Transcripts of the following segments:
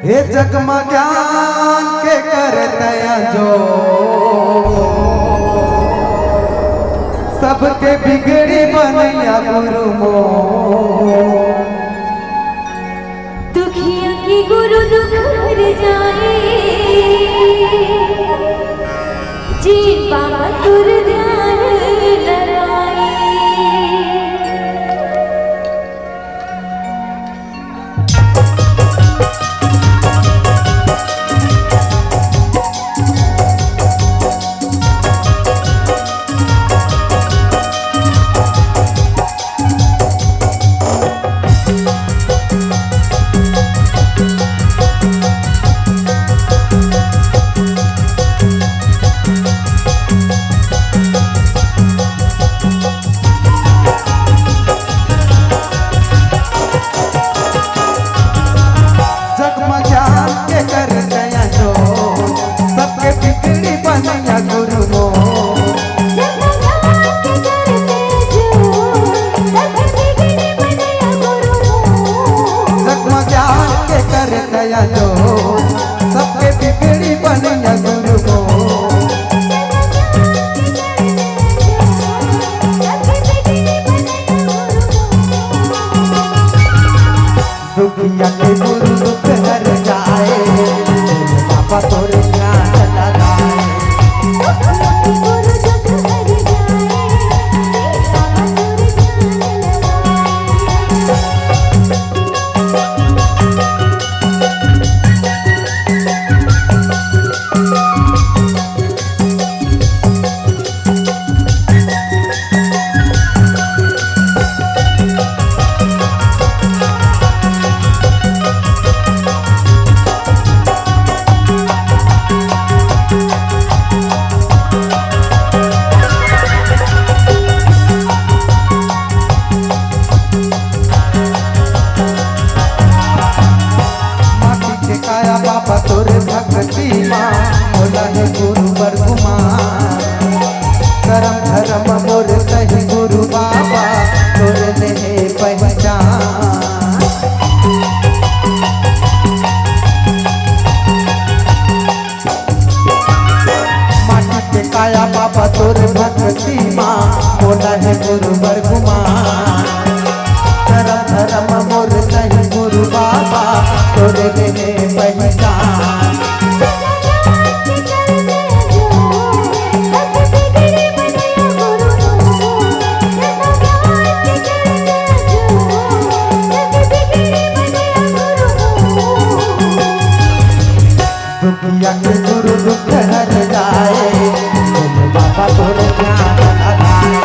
हे जगमग ज्ञान के कर दया जो सबके बिगड़ी बनैया गुरु मो दुखिया की गुरु दुख हर जाए जी बाबा तुर ध्यान लगाए। सबके बिगड़ी बनैया गुरु को दुखिया के गुरु दुख हर जाए बाबा तोरे ध्यान लगाए। बाबा तोरे भक्ति माँ बोला है गुरु बरगुमा करम धर्म मोर सही गुरु बाबा तोरे ने पहचान। माटी के काया बाबा तोरे भक्ति माँ बोला है गुरु बरगुमा करम धर्म मोर सही गुरु बाबा तोरे ने पहचान। दुखिया के गुरु दुख हर जाए बाबा तोरे ध्यान लगाए।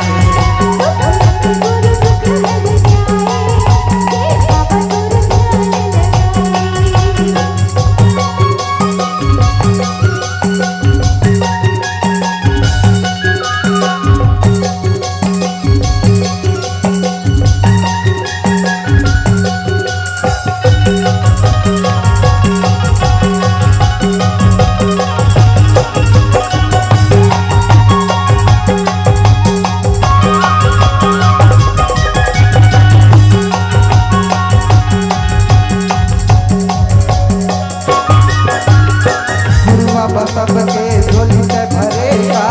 सबके झोली से भरेगा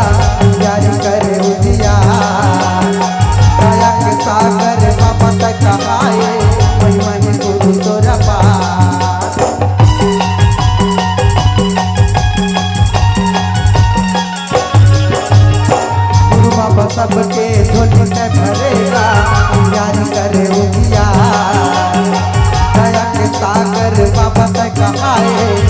जारी करे उजिया दया के सागर बाबा तक आए वही वही गुरु तोरा पास। गुरु बाबा सबके झोली से भरेगा जारी करे उजिया दया के सागर बाबा तक आए